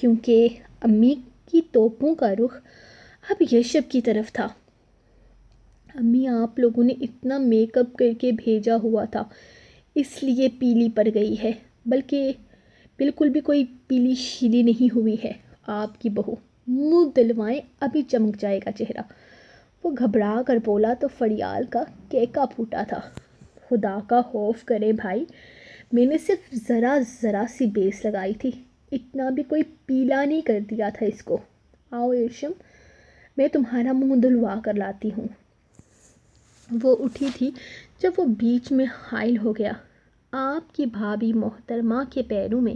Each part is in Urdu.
کیونکہ امی کی توپوں کا رخ اب یشب کی طرف تھا۔ امی آپ لوگوں نے اتنا میک اپ کر کے بھیجا ہوا تھا اس لیے پیلی پڑ گئی ہے، بلکہ بالکل بھی کوئی پیلی شیلی نہیں ہوئی ہے آپ کی بہو، منہ دلوائیں ابھی چمک جائے گا چہرہ۔ وہ گھبرا کر بولا تو فریال کا کیکا پھوٹا تھا۔ خدا کا خوف کرے بھائی، میں نے صرف ذرا سی بیس لگائی تھی، اتنا بھی کوئی پیلا نہیں کر دیا تھا اس کو۔ آؤ ارشم، میں تمہارا منہ دھلوا کر لاتی ہوں۔ وہ اٹھی تھی جب وہ بیچ میں حائل ہو گیا۔ آپ کی بھابھی محترمہ کے پیروں میں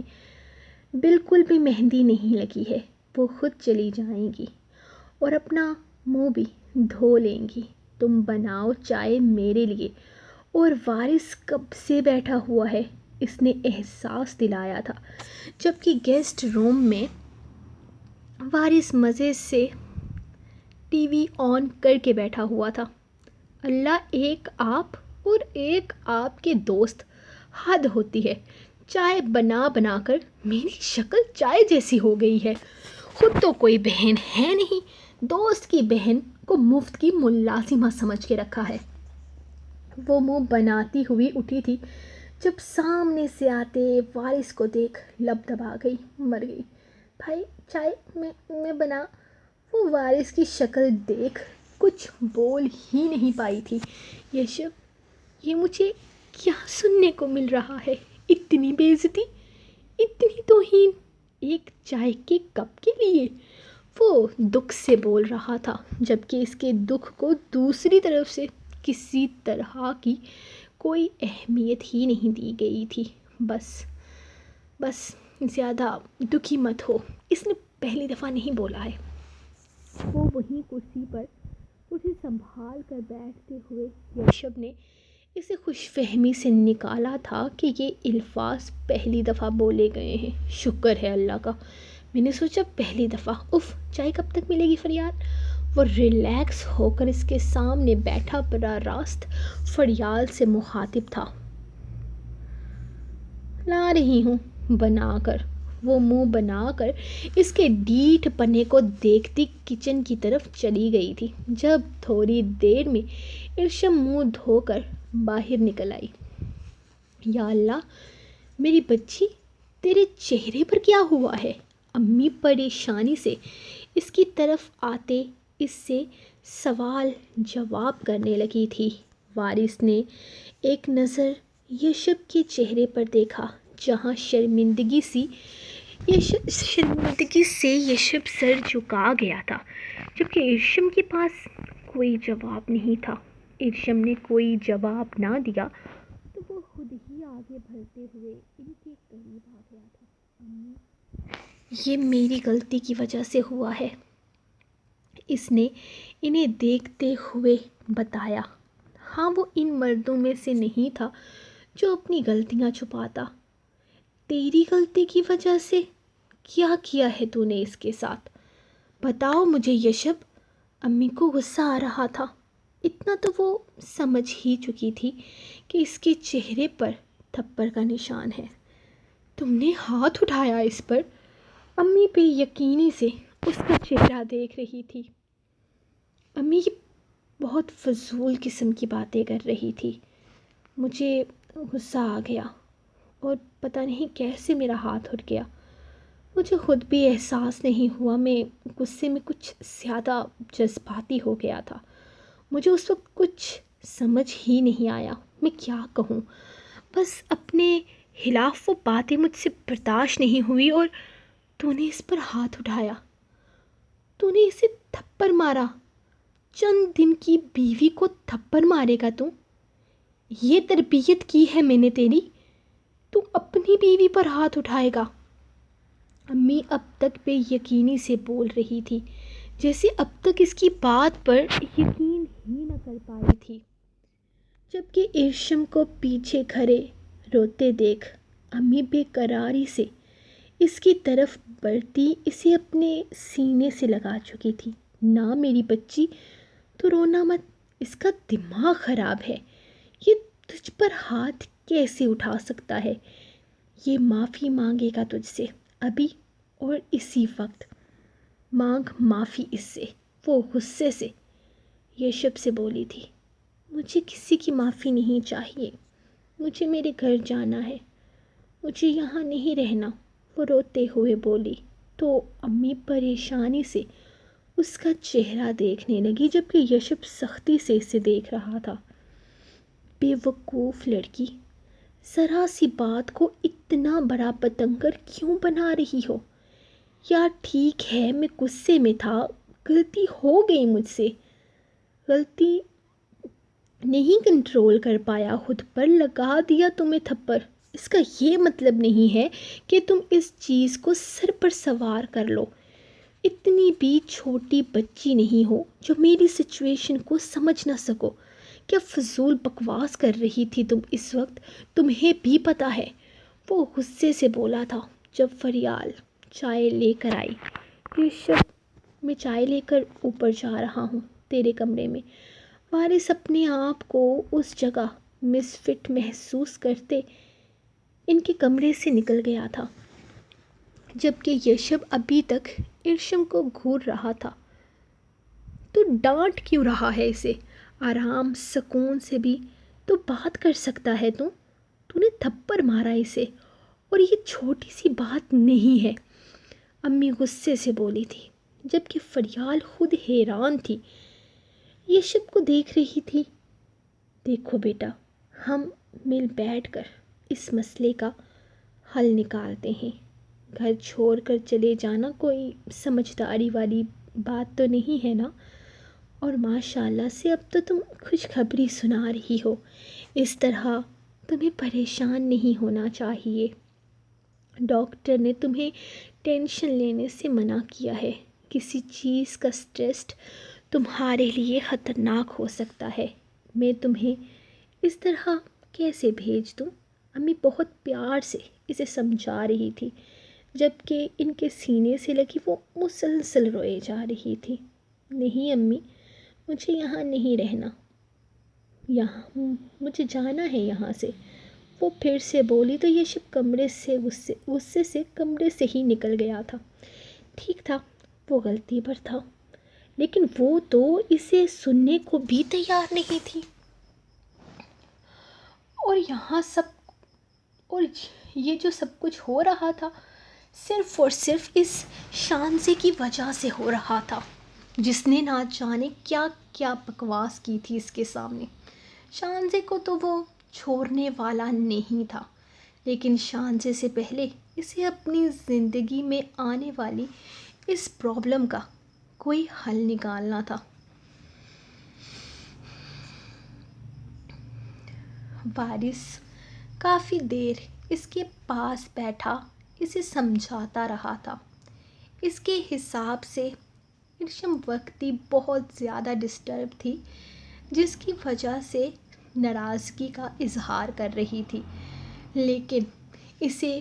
بالکل بھی مہندی نہیں لگی ہے، وہ خود چلی جائیں گی اور اپنا منہ بھی دھو لیں گی۔ تم بناؤ چائے میرے لیے۔ اور وارث کب سے بیٹھا ہوا ہے، اس نے احساس دلایا تھا، جبکہ گیسٹ روم میں وارث مزے سے ٹی وی آن کر کے بیٹھا ہوا تھا۔ اللہ، ایک آپ اور ایک آپ کے دوست، حد ہوتی ہے۔ چائے بنا بنا کر میری شکل چائے جیسی ہو گئی ہے۔ خود تو کوئی بہن ہے نہیں، دوست کی بہن کو مفت کی ملازمہ سمجھ کے رکھا ہے۔ وہ منہ بناتی ہوئی اٹھی تھی جب سامنے سے آتے وارث کو دیکھ لب دبا گئی، مر گئی۔ بھائی چائے میں بنا۔ وہ وارث کی شکل دیکھ کچھ بول ہی نہیں پائی تھی۔ یشب، یہ مجھے کیا سننے کو مل رہا ہے؟ اتنی بے عزتی، اتنی توہین، ایک چائے کے کپ کے لیے؟ وہ دکھ سے بول رہا تھا، جبکہ اس کے دکھ کو دوسری طرف سے کسی طرح کی کوئی اہمیت ہی نہیں دی گئی تھی۔ بس زیادہ دکھی مت ہو، اس نے پہلی دفعہ نہیں بولا ہے۔ وہ وہیں کرسی پر اسے سنبھال کر بیٹھتے ہوئے یشب نے اسے خوش فہمی سے نکالا تھا کہ یہ الفاظ پہلی دفعہ بولے گئے ہیں۔ شکر ہے اللہ کا، میں نے سوچا پہلی دفعہ۔ اف، چائے کب تک ملے گی فریال؟ وہ ریلیکس ہو کر اس کے سامنے بیٹھا براہ راست فریال سے مخاطب تھا۔ لا رہی ہوں بنا کر۔ وہ منہ بنا کر اس کے ڈیٹھ پنے کو دیکھتی کچن کی طرف چلی گئی تھی، جب تھوڑی دیر میں ارشم منہ دھو کر باہر نکل آئی۔ یا اللہ، میری بچی، تیرے چہرے پر کیا ہوا ہے؟ امی پریشانی سے اس کی طرف آتے اس سے سوال جواب کرنے لگی تھی۔ وارث نے ایک نظر یشب کے چہرے پر دیکھا، جہاں شرمندگی سے یشب سر جھکا گیا تھا، جبکہ ارشم کے پاس کوئی جواب نہیں تھا۔ ارشم نے کوئی جواب نہ دیا تو وہ خود ہی آگے بڑھتے ہوئے ان کے قریب آ گیا تھا۔ امی، یہ میری غلطی کی وجہ سے ہوا ہے، اس نے انہیں دیکھتے ہوئے بتایا۔ ہاں، وہ ان مردوں میں سے نہیں تھا جو اپنی غلطیاں چھپاتا۔ تیری غلطی کی وجہ سے؟ کیا کیا ہے تو نے اس کے ساتھ؟ بتاؤ مجھے یشب۔ امی کو غصہ آ رہا تھا، اتنا تو وہ سمجھ ہی چکی تھی کہ اس کے چہرے پر تھپڑ کا نشان ہے۔ تم نے ہاتھ اٹھایا اس پر؟ امی بے یقینی سے اس کا چہرہ دیکھ رہی تھی۔ امی یہ بہت فضول قسم کی باتیں کر رہی تھی، مجھے غصہ آ گیا اور پتہ نہیں کیسے میرا ہاتھ اٹھ گیا۔ مجھے خود بھی احساس نہیں ہوا، میں غصے میں کچھ زیادہ جذباتی ہو گیا تھا۔ مجھے اس وقت کچھ سمجھ ہی نہیں آیا میں کیا کہوں، بس اپنے خلاف وہ باتیں مجھ سے برداشت نہیں ہوئی اور تو نے اس پر ہاتھ اٹھایا، تو نے اسے تھپڑ مارا۔ چند دن کی بیوی کو تھپڑ مارے گا تو؟ یہ تربیت کی ہے میں نے تیری؟ تو اپنی بیوی پر ہاتھ اٹھائے گا؟ امی اب تک بے یقینی سے بول رہی تھی، جیسے اب تک اس کی بات پر یقین ہی نہ کر پائی تھی۔ جبکہ ارشم کو پیچھے کھڑے روتے دیکھ امی بے قراری سے اس کی طرف بڑھتی اسے اپنے سینے سے لگا چکی تھی۔ نہ میری بچی، تو رونا مت، اس کا دماغ خراب ہے، یہ تجھ پر ہاتھ کیسے اٹھا سکتا ہے؟ یہ معافی مانگے گا تجھ سے، ابھی اور اسی وقت مانگ معافی اس سے، وہ غصے سے یشب سے بولی تھی، مجھے کسی کی معافی نہیں چاہیے، مجھے میرے گھر جانا ہے، مجھے یہاں نہیں رہنا، وہ روتے ہوئے بولی۔ تو امی پریشانی سے اس کا چہرہ دیکھنے لگی جبکہ یشب سختی سے اسے دیکھ رہا تھا۔ بے وقوف لڑکی، ذرا سی بات کو اتنا بڑا پتنگر کیوں بنا رہی ہو؟ یار ٹھیک ہے میں غصے میں تھا، غلطی ہو گئی مجھ سے، غلطی نہیں کنٹرول کر پایا خود پر، لگا دیا تمہیں تھپڑ۔ اس کا یہ مطلب نہیں ہے کہ تم اس چیز کو سر پر سوار کر لو۔ اتنی بھی چھوٹی بچی نہیں ہو جو میری سچویشن کو سمجھ نہ سکو۔ کیا فضول بکواس کر رہی تھی تم اس وقت؟ تمہیں بھی پتہ ہے، وہ غصے سے بولا تھا جب فریال چائے لے کر آئی۔ یوسف، میں چائے لے کر اوپر جا رہا ہوں تیرے کمرے میں۔ وارث اپنے آپ کو اس جگہ مس فٹ محسوس کرتے ان کے کمرے سے نکل گیا تھا، جبکہ یشب ابھی تک ارشم کو گھور رہا تھا۔ تو ڈانٹ کیوں رہا ہے اسے؟ آرام سکون سے بھی تو بات کر سکتا ہے تو نے تھپڑ مارا اسے، اور یہ چھوٹی سی بات نہیں ہے، امی غصے سے بولی تھی، جبکہ فریال خود حیران تھی، یشب کو دیکھ رہی تھی۔ دیکھو بیٹا، ہم مل بیٹھ کر اس مسئلے کا حل نکالتے ہیں۔ گھر چھوڑ کر چلے جانا کوئی سمجھداری والی بات تو نہیں ہے نا؟ اور ماشاءاللہ سے اب تو تم خوشخبری سنا رہی ہو، اس طرح تمہیں پریشان نہیں ہونا چاہیے۔ ڈاکٹر نے تمہیں ٹینشن لینے سے منع کیا ہے، کسی چیز کا سٹریس تمہارے لیے خطرناک ہو سکتا ہے۔ میں تمہیں اس طرح کیسے بھیج دوں؟ امی بہت پیار سے اسے سمجھا رہی تھی، جبکہ ان کے سینے سے لگی وہ مسلسل روئے جا رہی تھی۔ نہیں امی، مجھے یہاں نہیں رہنا، یہاں مجھے جانا ہے یہاں سے، وہ پھر سے بولی تو یشب کمرے سے غصے سے کمرے سے ہی نکل گیا تھا۔ ٹھیک تھا، وہ غلطی پر تھا، لیکن وہ تو اسے سننے کو بھی تیار نہیں تھی۔ اور یہ جو سب کچھ ہو رہا تھا صرف اور صرف اس شانزے کی وجہ سے ہو رہا تھا، جس نے نہ جانے کیا کیا بکواس کی تھی اس کے سامنے۔ شانزے کو تو وہ چھوڑنے والا نہیں تھا، لیکن شانزے سے پہلے اسے اپنی زندگی میں آنے والی اس پرابلم کا کوئی حل نکالنا تھا۔ وارث کافی دیر اس کے پاس بیٹھا اسے سمجھاتا رہا تھا۔ اس کے حساب سے ارشم وقتی بہت زیادہ ڈسٹرب تھی، جس کی وجہ سے ناراضگی کا اظہار کر رہی تھی، لیکن اسے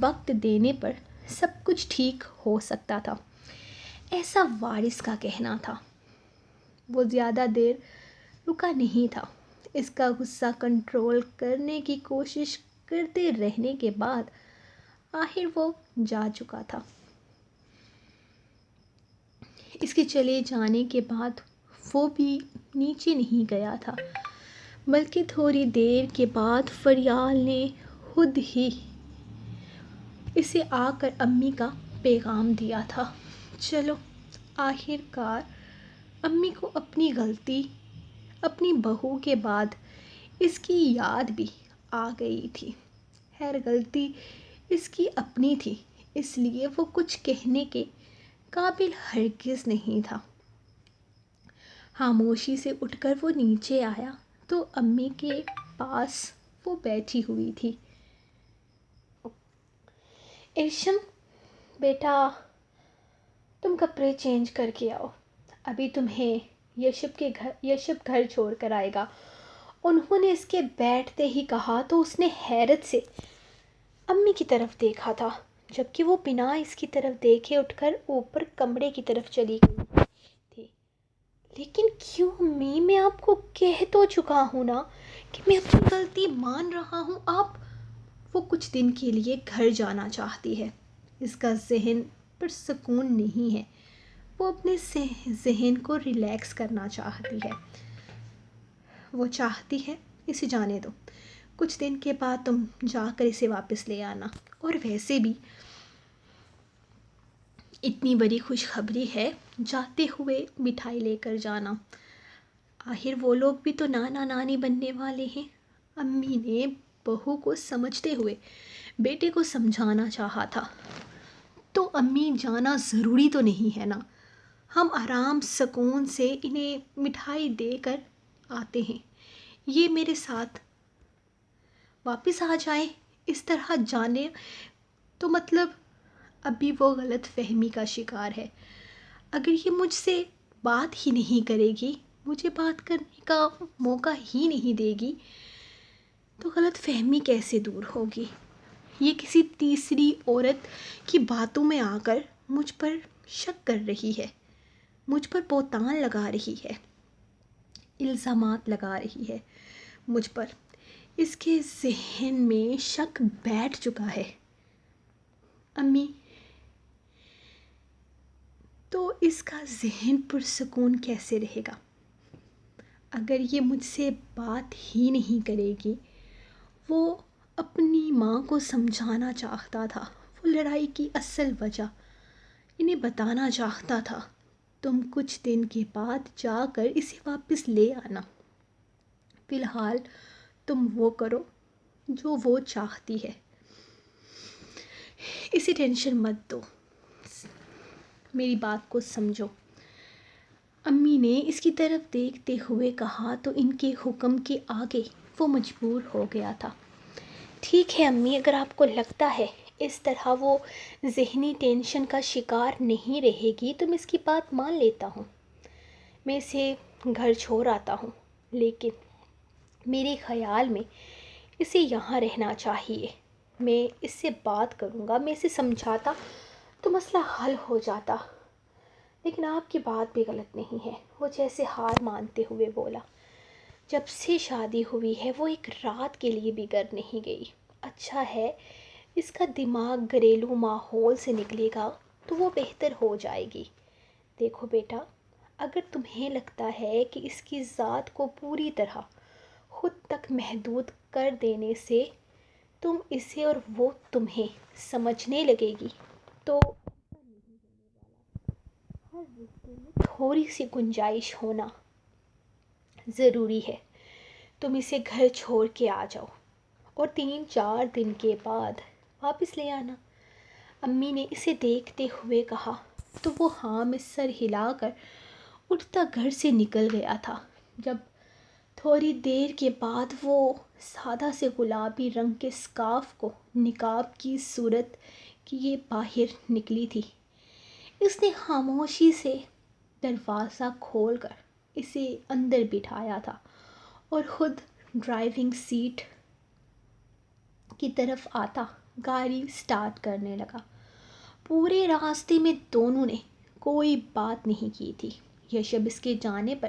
وقت دینے پر سب کچھ ٹھیک ہو سکتا تھا، ایسا وارث کا کہنا تھا۔ وہ زیادہ دیر رکا نہیں تھا، اس کا غصہ کنٹرول کرنے کی کوشش کرتے رہنے کے بعد آخر وہ جا چکا تھا۔ اس کے چلے جانے کے بعد وہ بھی نیچے نہیں گیا تھا، بلکہ تھوڑی دیر کے بعد فریال نے خود ہی اسے آ کر امی کا پیغام دیا تھا۔ چلو، آخر کار امی کو اپنی غلطی، اپنی بہو کے بعد اس کی یاد بھی آ گئی تھی۔ خیر غلطی اس کی اپنی تھی، اس لیے وہ کچھ کہنے کے قابل ہرگز نہیں تھا۔ خاموشی سے اٹھ کر وہ نیچے آیا تو امی کے پاس وہ بیٹھی ہوئی تھی۔ ارشم بیٹا، تم کپڑے چینج کر کے آؤ، ابھی تمہیں یشب گھر چھوڑ کر آئے گا۔ انہوں نے اس کے بیٹھتے ہی کہا تو اس نے حیرت سے امی کی طرف دیکھا تھا، جبکہ وہ بنا اس کی طرف دیکھے اٹھ کر اوپر کمرے کی طرف چلی گئی تھی۔ لیکن کیوں امی، میں آپ کو کہہ تو چکا ہوں نا کہ میں اپنی غلطی مان رہا ہوں۔ وہ کچھ دن کے لیے گھر جانا چاہتی ہے، اس کا ذہن پرسکون نہیں ہے، وہ اپنے ذہن کو ریلیکس کرنا چاہتی ہے، وہ چاہتی ہے اسے جانے دو، کچھ دن کے بعد تم جا کر اسے واپس لے آنا، اور ویسے بھی اتنی بڑی خوشخبری ہے، جاتے ہوئے مٹھائی لے کر جانا، آخر وہ لوگ بھی تو نانا نانی بننے والے ہیں۔ امی نے بہو کو سمجھتے ہوئے بیٹے کو سمجھانا چاہا تھا، تو امی جانا ضروری تو نہیں ہے نا، ہم آرام سکون سے انہیں مٹھائی دے کر آتے ہیں، یہ میرے ساتھ واپس آ جائیں، اس طرح جانے تو مطلب ابھی وہ غلط فہمی کا شکار ہے، اگر یہ مجھ سے بات ہی نہیں کرے گی، مجھے بات کرنے کا موقع ہی نہیں دے گی، تو غلط فہمی کیسے دور ہوگی؟ یہ کسی تیسری عورت کی باتوں میں آ کر مجھ پر شک کر رہی ہے، مجھ پر بہتان لگا رہی ہے، الزامات لگا رہی ہے مجھ پر، اس کے ذہن میں شک بیٹھ چکا ہے۔ امی تو اس کا ذہن پرسکون کیسے رہے گا اگر یہ مجھ سے بات ہی نہیں کرے گی؟ وہ اپنی ماں کو سمجھانا چاہتا تھا، وہ لڑائی کی اصل وجہ انہیں بتانا چاہتا تھا، تم کچھ دن کے بعد جا کر اسے واپس لے آنا، فی الحال تم وہ کرو جو وہ چاہتی ہے، اسے ٹینشن مت دو، میری بات کو سمجھو۔ امی نے اس کی طرف دیکھتے ہوئے کہا تو ان کے حکم کے آگے وہ مجبور ہو گیا تھا۔ ٹھیک ہے امی، اگر آپ کو لگتا ہے اس طرح وہ ذہنی ٹینشن کا شکار نہیں رہے گی تو میں اس کی بات مان لیتا ہوں، میں اسے گھر چھوڑ آتا ہوں، لیکن میرے خیال میں اسے یہاں رہنا چاہیے، میں اس سے بات کروں گا، میں اسے سمجھاتا تو مسئلہ حل ہو جاتا، لیکن آپ کی بات بھی غلط نہیں ہے، وہ جیسے ہار مانتے ہوئے بولا، جب سے شادی ہوئی ہے وہ ایک رات کے لیے بھی گھر نہیں گئی، اچھا ہے اس کا دماغ گھریلو ماحول سے نکلے گا تو وہ بہتر ہو جائے گی۔ دیکھو بیٹا، اگر تمہیں لگتا ہے کہ اس کی ذات کو پوری طرح خود تک محدود کر دینے سے تم اسے اور وہ تمہیں سمجھنے لگے گی تو ہر رشتے میں تھوڑی سی گنجائش ہونا ضروری ہے، تم اسے گھر چھوڑ کے آ جاؤ اور 3-4 دن کے بعد واپس لے آنا۔ امی نے اسے دیکھتے ہوئے کہا تو وہ ہاں میں سر ہلا کر اٹھتا گھر سے نکل گیا تھا۔ جب تھوڑی دیر کے بعد وہ سادہ سے گلابی رنگ کے سکارف کو نقاب کی صورت کیے باہر نکلی تھی، اس نے خاموشی سے دروازہ کھول کر اسے اندر بٹھایا تھا اور خود ڈرائیونگ سیٹ کی طرف آتا گاڑی سٹارٹ کرنے لگا۔ پورے راستے میں دونوں نے کوئی بات نہیں کی تھی، یشب اس کے جانے پر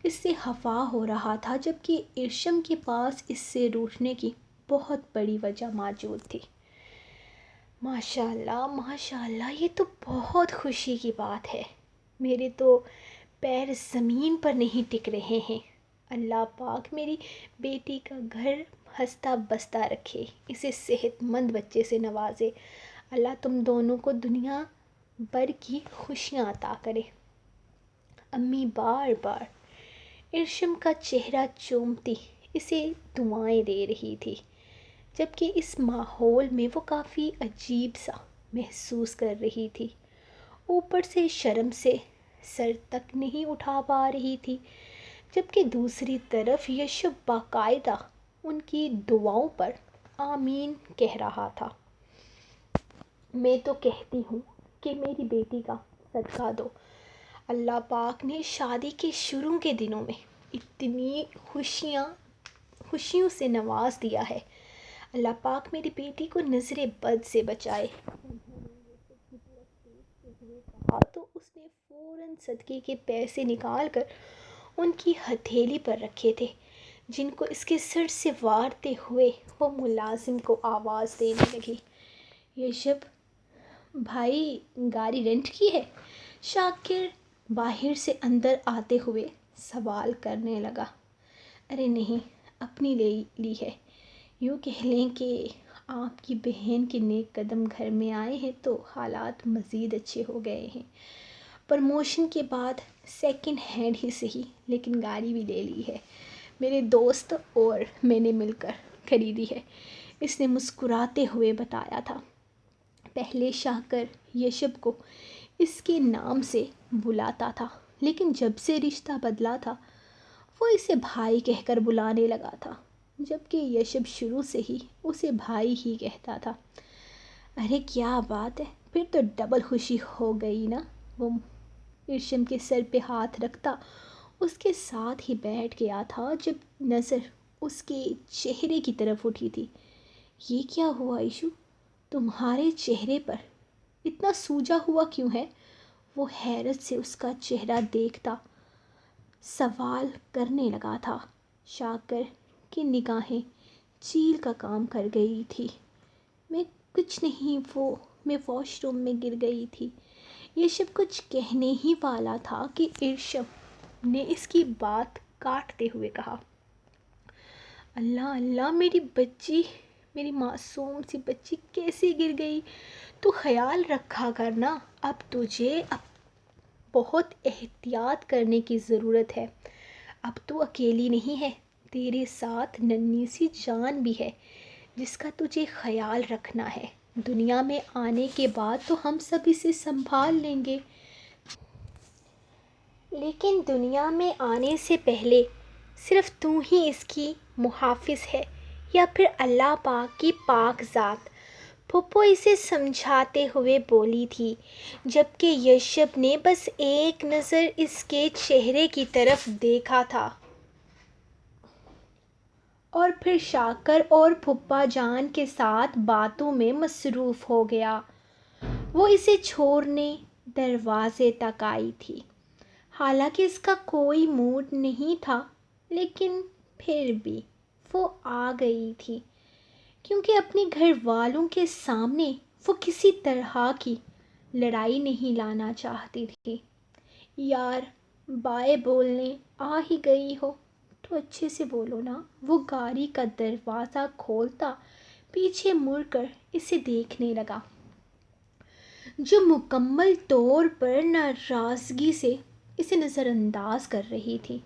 اس سے خفا ہو رہا تھا، جبکہ ارشم کے پاس اس سے روٹھنے کی بہت بڑی وجہ موجود تھی۔ ماشاء اللہ یہ تو بہت خوشی کی بات ہے، میرے تو پیر زمین پر نہیں ٹک رہے ہیں، اللہ پاک میری بیٹی کا گھر ہنستا بستا رکھے، اسے صحت مند بچے سے نوازے، اللہ تم دونوں کو دنیا بھر کی خوشیاں عطا کرے۔ امی بار بار ارشم کا چہرہ چومتی اسے دعائیں دے رہی تھی، جبکہ اس ماحول میں وہ کافی عجیب سا محسوس کر رہی تھی، اوپر سے شرم سے سر تک نہیں اٹھا پا رہی تھی، جبکہ دوسری طرف یشب باقاعدہ ان کی دعاؤں پر آمین کہہ رہا تھا۔ میں تو کہتی ہوں کہ میری بیٹی کا صدقہ دو، اللہ پاک نے شادی کے شروع کے دنوں میں اتنی خوشیوں سے نواز دیا ہے، اللہ پاک میری بیٹی کو نظر بد سے بچائے۔ تو اس نے فوراً صدقے کے پیسے نکال کر ان کی ہتھیلی پر رکھے تھے، جن کو اس کے سر سے وارتے ہوئے وہ ملازم کو آواز دینے لگی، یشب بھائی گاڑی رینٹ کی ہے؟ شاکر باہر سے اندر آتے ہوئے سوال کرنے لگا۔ ارے نہیں، اپنی لے لی ہے۔ یوں کہہ لیں کہ آپ کی بہن کے نیک قدم گھر میں آئے ہیں تو حالات مزید اچھے ہو گئے ہیں۔ پروموشن کے بعد سیکنڈ ہینڈ ہی صحیح لیکن گاڑی بھی لے لی ہے۔ میرے دوست اور میں نے مل کر خریدی ہے، اس نے مسکراتے ہوئے بتایا تھا۔ پہلے شاکر یشب کو اس کے نام سے بلاتا تھا، لیکن جب سے رشتہ بدلا تھا وہ اسے بھائی کہہ کر بلانے لگا تھا، جبکہ یشب شروع سے ہی اسے بھائی ہی کہتا تھا۔ ارے کیا بات ہے، پھر تو ڈبل خوشی ہو گئی نا۔ وہ ارشم کے سر پہ ہاتھ رکھتا اس کے ساتھ ہی بیٹھ گیا تھا جب نظر اس کے چہرے کی طرف اٹھی تھی۔ یہ کیا ہوا ایشو؟ تمہارے چہرے پر اتنا سوجا ہوا کیوں ہے؟ وہ حیرت سے اس کا چہرہ دیکھتا سوال کرنے لگا تھا۔ شاکر کی نگاہیں چیل کا کام کر گئی تھی۔ میں کچھ نہیں، میں واش روم میں گر گئی تھی۔ یہ سب کچھ کہنے ہی والا تھا کہ ارشم نے اس کی بات کاٹتے ہوئے کہا۔ اللہ اللہ، میری بچی، میری معصوم سی بچی کیسے گر گئی؟ تو خیال رکھا کرنا، اب تجھے بہت احتیاط کرنے کی ضرورت ہے۔ اب تو اکیلی نہیں ہے، تیرے ساتھ ننھی سی جان بھی ہے جس کا تجھے خیال رکھنا ہے۔ دنیا میں آنے کے بعد تو ہم سب اسے سنبھال لیں گے، لیکن دنیا میں آنے سے پہلے صرف تو ہی اس کی محافظ ہے یا پھر اللہ پاک کی پاک ذات، پھپھو اسے سمجھاتے ہوئے بولی تھی، جبکہ یشب نے بس ایک نظر اس کے چہرے کی طرف دیکھا تھا اور پھر شاکر اور پھپھا جان کے ساتھ باتوں میں مصروف ہو گیا۔ وہ اسے چھوڑنے دروازے تک آئی تھی، حالانکہ اس کا کوئی موڈ نہیں تھا، لیکن پھر بھی وہ آ گئی تھی کیونکہ اپنے گھر والوں کے سامنے وہ کسی طرح کی لڑائی نہیں لانا چاہتی تھی۔ یار، بائے بولنے آ ہی گئی ہو تو اچھے سے بولو نا۔ وہ گاڑی کا دروازہ کھولتا پیچھے مڑ کر اسے دیکھنے لگا، جو مکمل طور پر ناراضگی سے اسے نظر انداز کر رہی تھی۔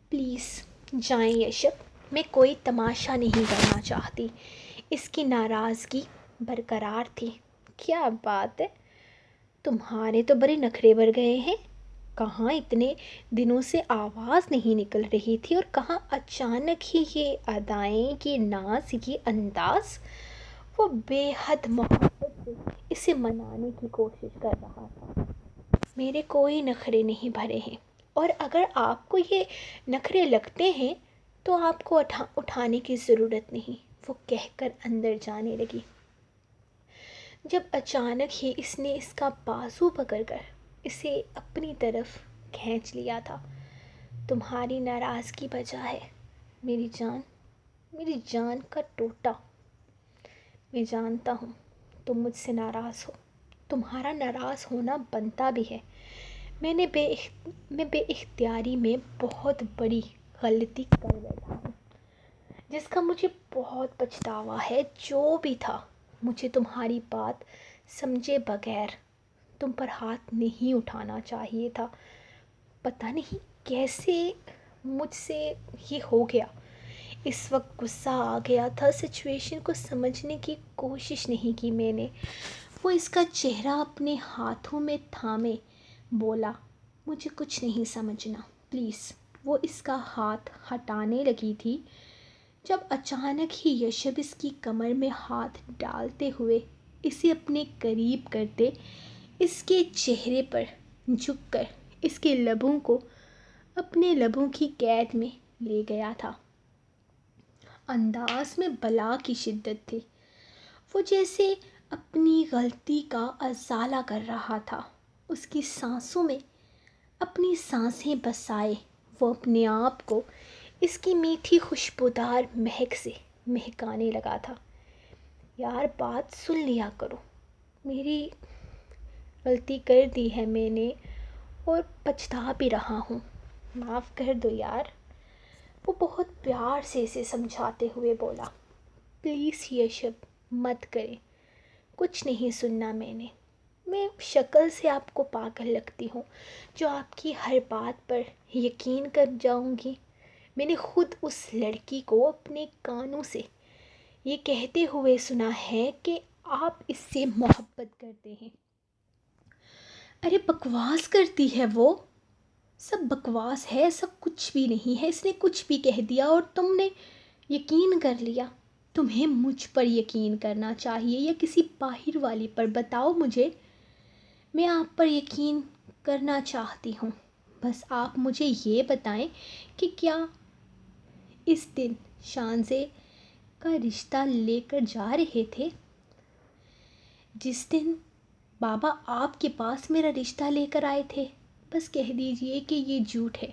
پلیز جائیں یشب، میں کوئی تماشا نہیں کرنا چاہتی۔ اس کی ناراضگی برقرار تھی۔ کیا بات ہے، تمہارے تو بڑے نخرے بڑھ گئے ہیں۔ کہاں اتنے دنوں سے آواز نہیں نکل رہی تھی اور کہاں اچانک ہی یہ ادائیں، یہ ناز، یہ انداز۔ وہ بے حد محبت سے اسے منانے کی کوشش کر رہا تھا۔ میرے کوئی نخرے نہیں بھرے ہیں، اور اگر آپ کو یہ نخرے لگتے ہیں تو آپ کو اٹھانے کی ضرورت نہیں، وہ کہہ کر اندر جانے لگی، جب اچانک ہی اس نے اس کا بازو پکڑ کر اسے اپنی طرف کھینچ لیا تھا۔ تمہاری ناراضگی وجہ ہے میری جان، میری جان کا ٹوٹا۔ میں جانتا ہوں تم مجھ سے ناراض ہو، تمہارا ناراض ہونا بنتا بھی ہے۔ میں بے اختیاری میں بہت بڑی غلطی کر بیٹھا ہوں، جس کا مجھے بہت پچھتاوا ہے۔ جو بھی تھا، مجھے تمہاری بات سمجھے بغیر تم پر ہاتھ نہیں اٹھانا چاہیے تھا۔ پتہ نہیں کیسے مجھ سے یہ ہو گیا۔ اس وقت غصہ آ گیا تھا، سچویشن کو سمجھنے کی کوشش نہیں کی میں نے۔ وہ اس کا چہرہ اپنے ہاتھوں میں تھامے بولا، مجھے کچھ نہیں سمجھنا پلیز۔ وہ اس کا ہاتھ ہٹانے لگی تھی جب اچانک ہی یشب اس کی کمر میں ہاتھ ڈالتے ہوئے اسے اپنے قریب کرتے اس کے چہرے پر جھک کر اس کے لبوں کو اپنے لبوں کی قید میں لے گیا تھا۔ انداز میں بلا کی شدت تھی، وہ جیسے اپنی غلطی کا ازالہ کر رہا تھا۔ اس کی سانسوں میں اپنی سانسیں بسائے وہ اپنے آپ کو اس کی میٹھی خوشبودار مہک سے مہکانے لگا تھا۔ یار بات سن لیا کرو، میری غلطی کر دی ہے میں نے اور پچھتا بھی رہا ہوں، معاف کر دو یار۔ وہ بہت پیار سے اسے سمجھاتے ہوئے بولا، پلیز یہ شب مت کریں، کچھ نہیں سننا میں شکل سے آپ کو پاگل لگتی ہوں جو آپ کی ہر بات پر یقین کر جاؤں گی۔ میں نے خود اس لڑکی کو اپنے کانوں سے یہ کہتے ہوئے سنا ہے کہ آپ اس سے محبت کرتے ہیں۔ ارے بکواس کرتی ہے وہ، سب بکواس ہے، سب کچھ بھی نہیں ہے، اس نے کچھ بھی کہہ دیا اور تم نے یقین کر لیا۔ تمہیں مجھ پر یقین کرنا چاہیے یا کسی باہر والی پر، بتاؤ مجھے۔ میں آپ پر یقین کرنا چاہتی ہوں، بس آپ مجھے یہ بتائیں کہ کیا اس دن شانزے کا رشتہ لے کر جا رہے تھے؟ جس دن بابا آپ کے پاس میرا رشتہ لے کر آئے تھے؟ بس کہہ دیجئے کہ یہ جھوٹ ہے،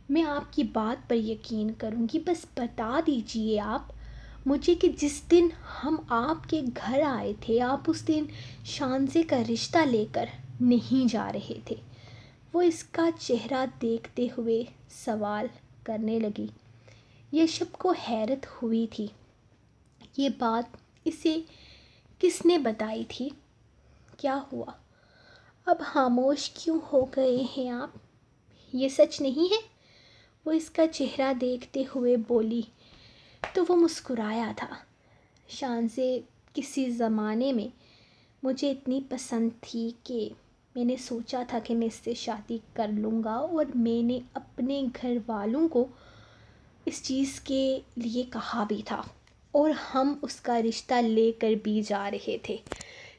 میں آپ کی بات پر یقین کروں گی، بس بتا دیجئے آپ مجھے کہ جس دن ہم آپ کے گھر آئے تھے آپ اس دن شانزے کا رشتہ لے کر نہیں جا رہے تھے۔ وہ اس کا چہرہ دیکھتے ہوئے سوال کرنے لگی۔ یشب کو حیرت ہوئی تھی، یہ بات اسے کس نے بتائی تھی؟ کیا ہوا؟ اب خاموش کیوں ہو گئے ہیں آپ؟ یہ سچ نہیں ہے؟ وہ اس کا چہرہ دیکھتے ہوئے بولی تو وہ مسکرایا تھا۔ شانزے کسی زمانے میں مجھے اتنی پسند تھی کہ میں نے سوچا تھا کہ میں اس سے شادی کر لوں گا، اور میں نے اپنے گھر والوں کو اس چیز کے لیے کہا بھی تھا، اور ہم اس کا رشتہ لے کر بھی جا رہے تھے،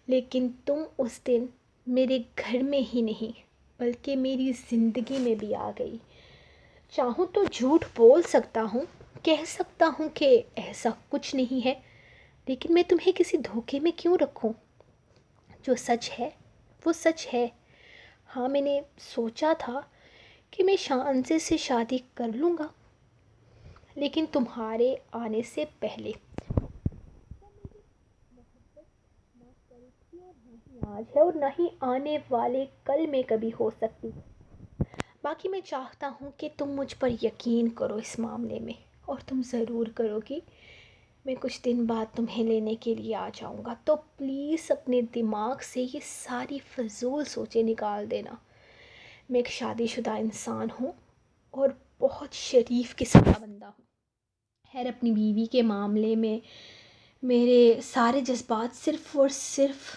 لیکن تم اس دن میرے گھر میں ہی نہیں بلکہ میری زندگی میں بھی آ گئی۔ چاہوں تو جھوٹ بول سکتا ہوں، کہہ سکتا ہوں کہ ایسا کچھ نہیں ہے، لیکن میں تمہیں کسی دھوکے میں کیوں رکھوں؟ جو سچ ہے وہ سچ ہے۔ ہاں، میں نے سوچا تھا کہ میں شانزے سے شادی کر لوں گا، لیکن تمہارے آنے سے پہلے۔ نہ کل تھی اور نہ ہی آج ہے اور نہ ہی آنے والے کل میں کبھی ہو سکتی۔ باقی میں چاہتا ہوں کہ تم مجھ پر یقین کرو اس معاملے میں، اور تم ضرور کرو گی۔ میں کچھ دن بعد تمہیں لینے کے لیے آ جاؤں گا، تو پلیز اپنے دماغ سے یہ ساری فضول سوچیں نکال دینا۔ میں ایک شادی شدہ انسان ہوں اور بہت شریف قسم کا بندہ ہوں۔ خیر، اپنی بیوی کے معاملے میں میرے سارے جذبات صرف اور صرف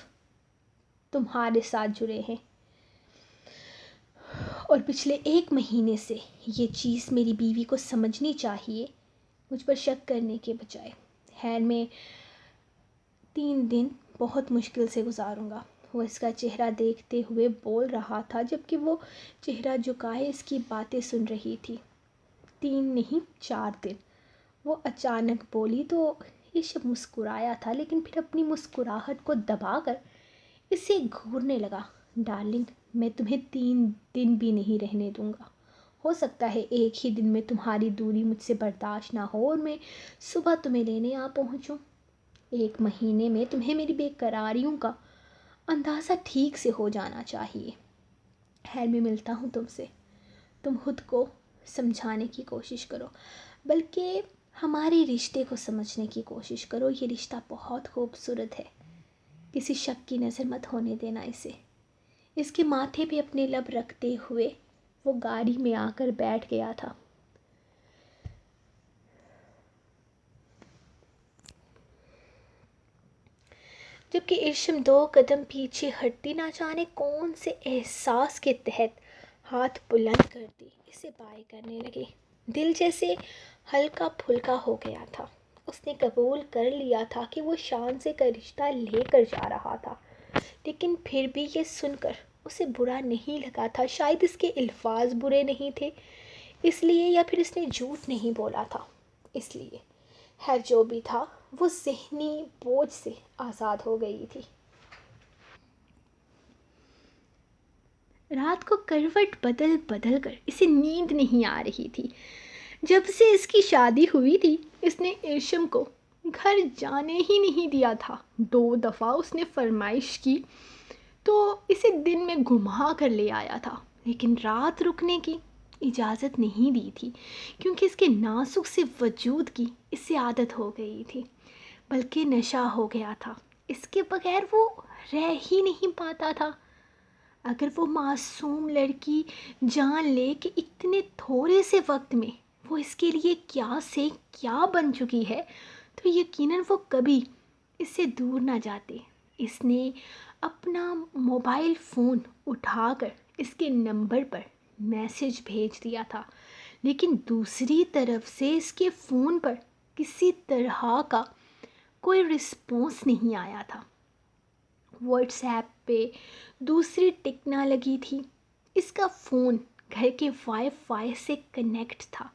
تمہارے ساتھ جڑے ہیں، اور پچھلے 1 مہینے سے یہ چیز میری بیوی کو سمجھنی چاہیے، مجھ پر شک کرنے کے بجائے۔ خیر، میں 3 دن بہت مشکل سے گزاروں گا۔ وہ اس کا چہرہ دیکھتے ہوئے بول رہا تھا جبکہ وہ چہرہ جھکائے اس کی باتیں سن رہی تھی۔ 3 نہیں 4 دن، وہ اچانک بولی تو یہ شب مسکرایا تھا، لیکن پھر اپنی مسکراہٹ کو دبا کر اسے گھورنے لگا۔ ڈارلنگ، میں تمہیں 3 دن بھی نہیں رہنے دوں گا۔ ہو سکتا ہے ایک ہی دن میں تمہاری دوری مجھ سے برداشت نہ ہو اور میں صبح تمہیں لینے آ پہنچوں۔ 1 مہینے میں تمہیں میری بے قراریوں کا اندازہ ٹھیک سے ہو جانا چاہیے۔ خیر، میں ملتا ہوں تم سے۔ تم خود کو سمجھانے کی کوشش کرو، بلکہ ہمارے رشتے کو سمجھنے کی کوشش کرو۔ یہ رشتہ بہت خوبصورت ہے، کسی شک کی نظر مت ہونے دینا اسے۔ اس کے ماتھے پہ اپنے لب رکھتے ہوئے وہ گاڑی میں آ کر بیٹھ گیا تھا۔ جبکہ ارشم 2 قدم پیچھے ہٹتی، نہ جانے کون سے احساس کے تحت ہاتھ بلند کرتی اسے بائے کرنے لگی۔ دل جیسے ہلکا پھلکا ہو گیا تھا۔ اس نے قبول کر لیا تھا کہ وہ شانزے کا رشتہ لے کر جا رہا تھا، لیکن پھر بھی یہ سن کر اسے برا نہیں لگا تھا۔ شاید اس کے الفاظ برے نہیں تھے اس لیے، یا پھر اس نے جھوٹ نہیں بولا تھا اس لیے۔ خیر، جو بھی تھا، وہ ذہنی بوجھ سے آزاد ہو گئی تھی۔ رات کو کروٹ بدل بدل کر اسے نیند نہیں آ رہی تھی۔ جب سے اس کی شادی ہوئی تھی اس نے ارشم کو گھر جانے ہی نہیں دیا تھا. 2 دفعہ اس نے فرمائش کی تو اسے دن میں گھما کر لے آیا تھا، لیکن رات رکنے کی اجازت نہیں دی تھی، کیونکہ اس کے نازک سے وجود کی اس سے عادت ہو گئی تھی، بلکہ نشہ ہو گیا تھا. اس کے بغیر وہ رہ ہی نہیں پاتا تھا. اگر وہ معصوم لڑکی جان لے کہ اتنے تھوڑے سے وقت میں وہ اس کے لیے کیا سے کیا بن چکی ہے، تو یقیناً وہ کبھی اس سے دور نہ جاتے. اس نے اپنا موبائل فون اٹھا کر اس کے نمبر پر میسج بھیج دیا تھا، لیکن دوسری طرف سے اس کے فون پر کسی طرح کا کوئی رسپانس نہیں آیا تھا. واٹس ایپ پہ دوسری ٹک نہ لگی تھی. اس کا فون گھر کے وائی فائی سے کنیکٹ تھا.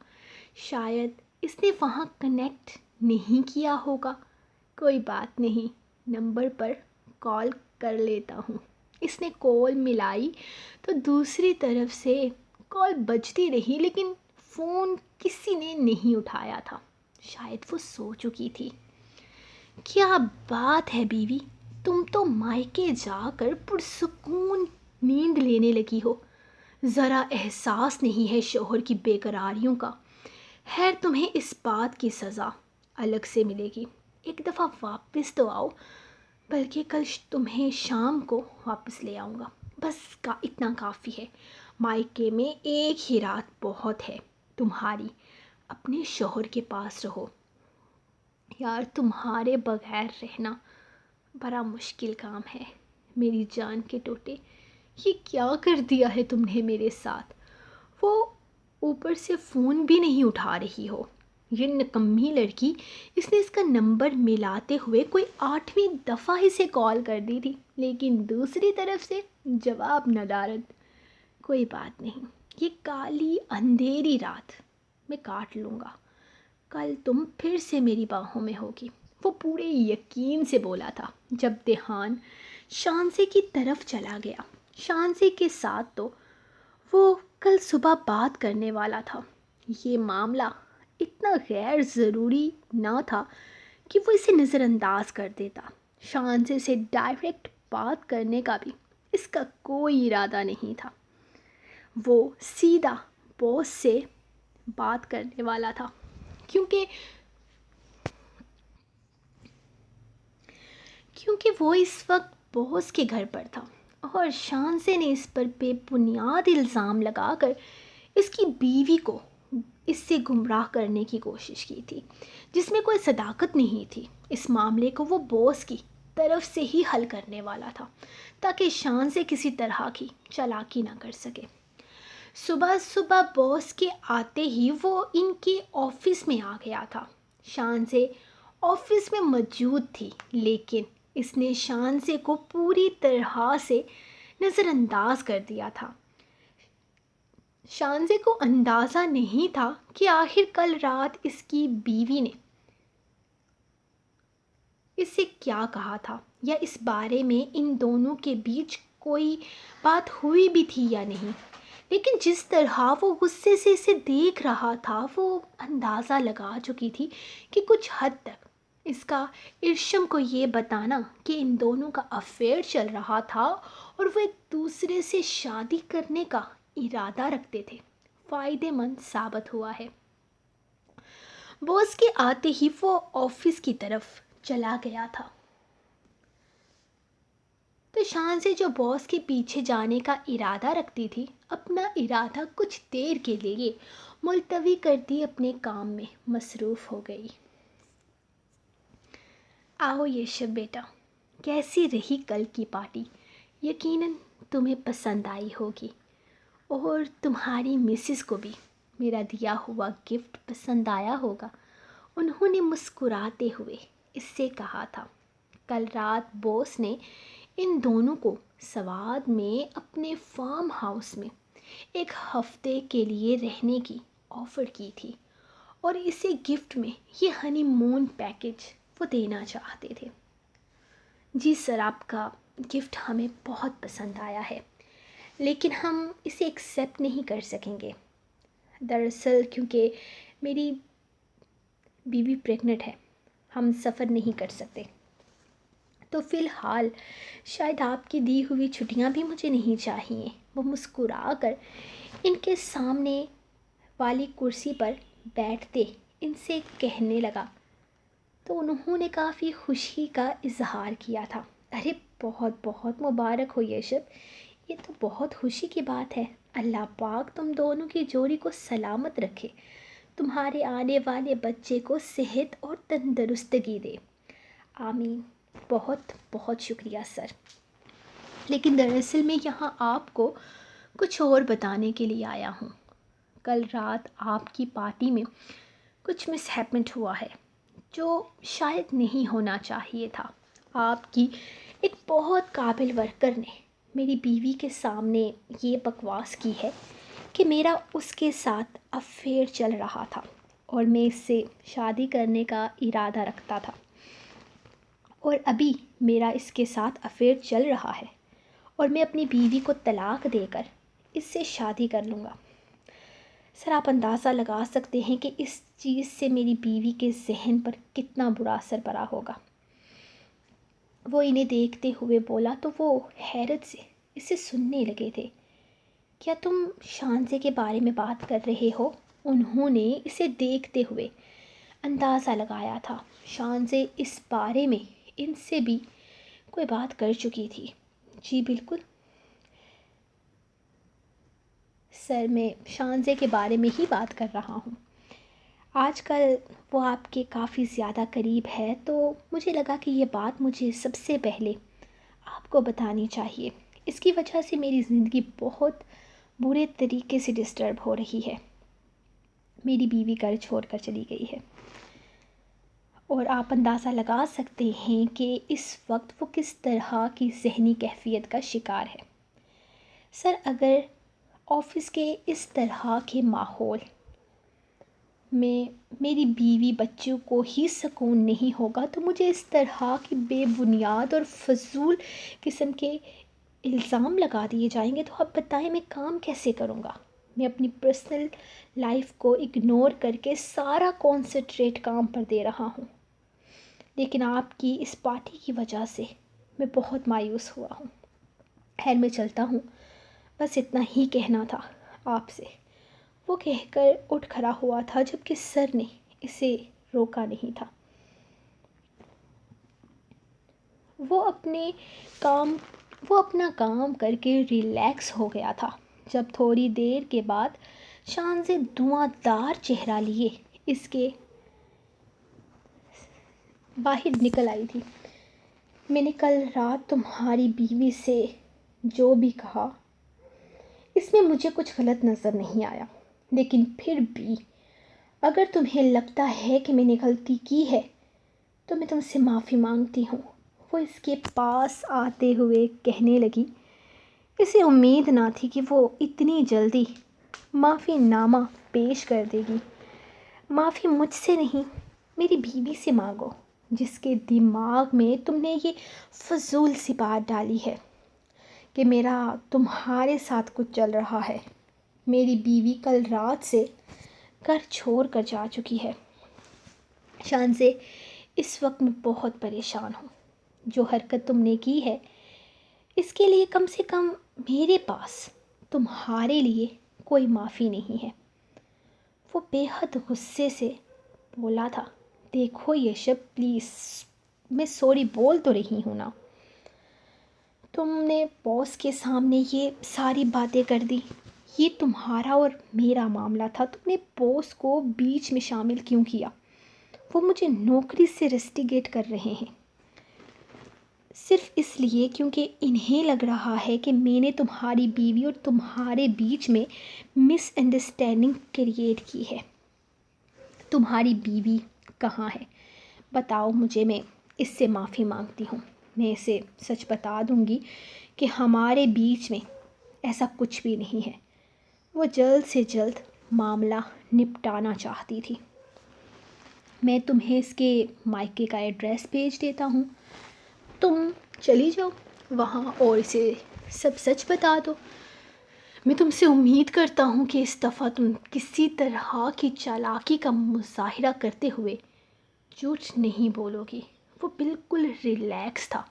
شاید اس نے وہاں کنیکٹ نہیں کیا ہوگا. کوئی بات نہیں، نمبر پر کال کر لیتا ہوں. اس نے کال ملائی تو دوسری طرف سے کال بجتی رہی، لیکن فون کسی نے نہیں اٹھایا تھا. شاید وہ سو چکی تھی. کیا بات ہے بیوی، تم تو مائکے جا کر پرسکون نیند لینے لگی ہو. ذرا احساس نہیں ہے شوہر کی بے قراریوں کا. خیر، تمہیں اس بات کی سزا الگ سے ملے گی. ایک دفعہ واپس تو آؤ، بلکہ کل تمہیں شام کو واپس لے آؤں گا. بس اتنا کافی ہے. مائکے میں ایک ہی رات بہت ہے تمہاری. اپنے شوہر کے پاس رہو. یار، تمہارے بغیر رہنا بڑا مشکل کام ہے. میری جان کے ٹوٹے، یہ کیا کر دیا ہے تم نے میرے ساتھ؟ وہ اوپر سے فون بھی نہیں اٹھا رہی ہو. یہ نکمی لڑکی، اس نے اس کا نمبر ملاتے ہوئے کوئی 8ویں دفعہ اسے کال کر دی تھی، لیکن دوسری طرف سے جواب ندارد. کوئی بات نہیں، یہ کالی اندھیری رات میں کاٹ لوں گا. کل تم پھر سے میری باہوں میں ہوگی. وہ پورے یقین سے بولا تھا جب دھیان شانزے کی طرف چلا گیا. شانزے کے ساتھ تو وہ کل صبح بات کرنے والا تھا. یہ معاملہ اتنا غیر ضروری نہ تھا کہ وہ اسے نظر انداز کر دیتا. شانزے سے ڈائریکٹ بات کرنے کا بھی اس کا کوئی ارادہ نہیں تھا. وہ سیدھا باس سے بات کرنے والا تھا، کیونکہ وہ اس وقت باس کے گھر پر تھا، اور شانزے نے اس پر بے بنیاد الزام لگا کر اس کی بیوی کو اس سے گمراہ کرنے کی کوشش کی تھی، جس میں کوئی صداقت نہیں تھی. اس معاملے کو وہ باس کی طرف سے ہی حل کرنے والا تھا، تاکہ شانزے کسی طرح کی چالاکی نہ کر سکے. صبح صبح باس کے آتے ہی وہ ان کے آفس میں آ گیا تھا. شانزے آفس میں موجود تھی، لیکن اس نے شانزے کو پوری طرح سے نظر انداز کر دیا تھا. شانزے کو اندازہ نہیں تھا کہ آخر کل رات اس کی بیوی نے اس سے کیا کہا تھا، یا اس بارے میں ان دونوں کے بیچ کوئی بات ہوئی بھی تھی یا نہیں. لیکن جس طرح وہ غصے سے اسے دیکھ رہا تھا، وہ اندازہ لگا چکی تھی کہ کچھ حد تک اس کا ارشم کو یہ بتانا کہ ان دونوں کا افیئر چل رہا تھا اور وہ ایک دوسرے سے شادی کرنے کا ارادہ رکھتے تھے، فائدے مند ثابت ہوا ہے. باس کے آتے ہی وہ آفس کی طرف چلا گیا تھا، تو شانزے جو باس کے پیچھے جانے کا ارادہ رکھتی تھی، اپنا ارادہ کچھ دیر کے لیے ملتوی کرتی اپنے کام میں مصروف ہو گئی. آؤ یشب بیٹا، کیسی رہی کل کی پارٹی؟ یقیناً تمہیں پسند آئی ہوگی، اور تمہاری مسز کو بھی میرا دیا ہوا گفٹ پسند آیا ہوگا. انہوں نے مسکراتے ہوئے اس سے کہا تھا. کل رات باس نے ان دونوں کو سوات میں اپنے فارم ہاؤس میں ایک ہفتے کے لیے رہنے کی آفر کی تھی، اور اسے گفٹ میں یہ ہنی مون پیکج وہ دینا چاہتے تھے. جی سر، آپ کا گفٹ ہمیں بہت پسند آیا ہے، لیکن ہم اسے ایکسیپٹ نہیں کر سکیں گے. دراصل کیونکہ میری بیوی پریگننٹ ہے، ہم سفر نہیں کر سکتے، تو فی الحال شاید آپ کی دی ہوئی چھٹیاں بھی مجھے نہیں چاہیے۔ وہ مسکرا کر ان کے سامنے والی کرسی پر بیٹھتے ان سے کہنے لگا، تو انہوں نے کافی خوشی کا اظہار کیا تھا۔ ارے بہت بہت مبارک ہو یشب، یہ تو بہت خوشی کی بات ہے۔ اللہ پاک تم دونوں کی جوڑی کو سلامت رکھے، تمہارے آنے والے بچے کو صحت اور تندرستگی دے، آمین۔ بہت بہت شکریہ سر، لیکن دراصل میں یہاں آپ کو کچھ اور بتانے کے لیے آیا ہوں۔ کل رات آپ کی پارٹی میں کچھ مس ہیپنڈ ہوا ہے جو شاید نہیں ہونا چاہیے تھا۔ آپ کی ایک بہت قابل ورکر نے میری بیوی کے سامنے یہ بکواس کی ہے کہ میرا اس کے ساتھ افیئر چل رہا تھا اور میں اس سے شادی کرنے کا ارادہ رکھتا تھا، اور ابھی میرا اس کے ساتھ افیئر چل رہا ہے اور میں اپنی بیوی کو طلاق دے کر اس سے شادی کر لوں گا۔ سر آپ اندازہ لگا سکتے ہیں کہ اس چیز سے میری بیوی کے ذہن پر کتنا برا اثر پڑا ہوگا۔ وہ انہیں دیکھتے ہوئے بولا تو وہ حیرت سے اسے سننے لگے تھے۔ کیا تم شانزے کے بارے میں بات کر رہے ہو؟ انہوں نے اسے دیکھتے ہوئے اندازہ لگایا تھا شانزے اس بارے میں ان سے بھی کوئی بات کر چکی تھی۔ جی بالکل سر، میں شانزے کے بارے میں ہی بات کر رہا ہوں۔ آج کل وہ آپ کے کافی زیادہ قریب ہے، تو مجھے لگا کہ یہ بات مجھے سب سے پہلے آپ کو بتانی چاہیے۔ اس کی وجہ سے میری زندگی بہت برے طریقے سے ڈسٹرب ہو رہی ہے۔ میری بیوی گھر چھوڑ کر چلی گئی ہے اور آپ اندازہ لگا سکتے ہیں کہ اس وقت وہ کس طرح کی ذہنی کیفیت کا شکار ہے۔ سر اگر آفس کے اس طرح کے ماحول میں میری بیوی بچوں کو ہی سکون نہیں ہوگا تو مجھے اس طرح کی بے بنیاد اور فضول قسم کے الزام لگا دیے جائیں گے تو آپ بتائیں میں کام کیسے کروں گا؟ میں اپنی پرسنل لائف کو اگنور کر کے سارا کانسنٹریٹ کام پر دے رہا ہوں، لیکن آپ کی اس پارٹی کی وجہ سے میں بہت مایوس ہوا ہوں۔ خیر میں چلتا ہوں، بس اتنا ہی کہنا تھا آپ سے۔ وہ کہہ کر اٹھ کھڑا ہوا تھا جبکہ سر نے اسے روکا نہیں تھا۔ وہ اپنا کام کر کے ریلیکس ہو گیا تھا جب تھوڑی دیر کے بعد شانزے دھواں دار چہرہ لیے اس کے باہر نکل آئی تھی۔ میں نے کل رات تمہاری بیوی سے جو بھی کہا اس میں مجھے کچھ غلط نظر نہیں آیا، لیکن پھر بھی اگر تمہیں لگتا ہے کہ میں نے غلطی کی ہے تو میں تم سے معافی مانگتی ہوں۔ وہ اس کے پاس آتے ہوئے کہنے لگی۔ اسے امید نہ تھی کہ وہ اتنی جلدی معافی نامہ پیش کر دے گی۔ معافی مجھ سے نہیں، میری بیوی سے مانگو جس کے دماغ میں تم نے یہ فضول سی بات ڈالی ہے کہ میرا تمہارے ساتھ کچھ چل رہا ہے۔ میری بیوی کل رات سے گھر چھوڑ کر جا چکی ہے۔ شانزے اس وقت میں بہت پریشان ہوں۔ جو حرکت تم نے کی ہے اس کے لیے کم سے کم میرے پاس تمہارے لیے کوئی معافی نہیں ہے۔ وہ بے حد غصے سے بولا تھا۔ دیکھو یشب پلیز، میں سوری بول تو رہی ہوں نا۔ تم نے باس کے سامنے یہ ساری باتیں کر دی، یہ تمہارا اور میرا معاملہ تھا، تم نے باس کو بیچ میں شامل کیوں کیا؟ وہ مجھے نوکری سے رسٹیگیٹ کر رہے ہیں صرف اس لیے کیونکہ انہیں لگ رہا ہے کہ میں نے تمہاری بیوی اور تمہارے بیچ میں مس انڈرسٹینڈنگ کریٹ کی ہے۔ تمہاری بیوی کہاں ہے؟ بتاؤ مجھے، میں اس سے معافی مانگتی ہوں۔ میں اسے سچ بتا دوں گی کہ ہمارے بیچ میں ایسا کچھ بھی نہیں ہے۔ وہ جلد سے جلد معاملہ نپٹانا چاہتی تھی۔ میں تمہیں اس کے مائکے کا ایڈریس بھیج دیتا ہوں، تم چلی جاؤ وہاں اور اسے سب سچ بتا دو۔ میں تم سے امید کرتا ہوں کہ اس دفعہ تم کسی طرح کی چالاکی کا مظاہرہ کرتے ہوئے جھوٹ نہیں بولو گی، وہ بالکل ریلیکس تھا،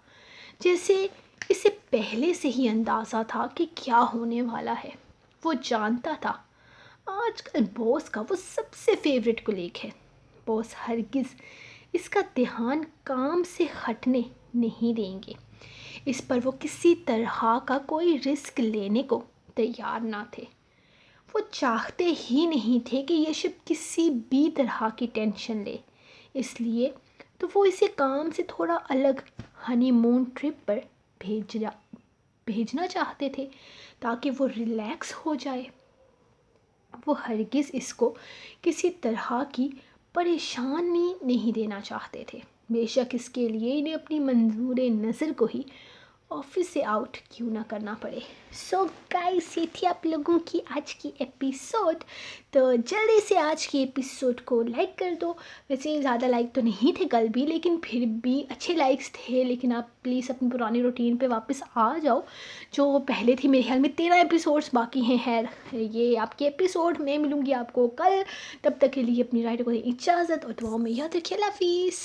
جیسے اسے پہلے سے ہی اندازہ تھا کہ کیا ہونے والا ہے۔ وہ جانتا تھا آج کل باس کا وہ سب سے فیوریٹ کولیگ ہے۔ باس ہرگز اس کا دھیان کام سے ہٹنے نہیں دیں گے۔ اس پر وہ کسی طرح کا کوئی رسک لینے کو تیار نہ تھے۔ وہ چاہتے ہی نہیں تھے کہ یہ شب کسی بھی طرح کی ٹینشن لے، اس لیے تو وہ اسے کام سے تھوڑا الگ ہنی مون ٹرپ پر بھیجنا چاہتے تھے تاکہ وہ ریلیکس ہو جائے۔ وہ ہرگز اس کو کسی طرح کی پریشانی نہیں دینا چاہتے تھے، بے شک اس کے لیے انہیں اپنی منظور نظر کو ہی آفس سے آؤٹ کیوں نہ کرنا پڑے۔ سو گائس، یہ تھی آپ لوگوں کی آج کی ایپیسوڈ۔ تو جلدی سے آج کی ایپیسوڈ کو لائک کر دو۔ ویسے زیادہ لائک تو نہیں تھے کل بھی، لیکن پھر بھی اچھے لائکس تھے۔ لیکن آپ پلیز اپنی پرانی روٹین پہ واپس آ جاؤ جو پہلے تھی۔ میرے خیال میں 13 ایپیسوڈس باقی ہیں۔ خیر، یہ آپ کے ایپیسوڈ میں ملوں گی آپ کو کل۔ تب تک کے لیے اپنی رائٹ کو دیں اجازت اور دعاؤں میں یاد رکھیے۔ اللہ حافظ۔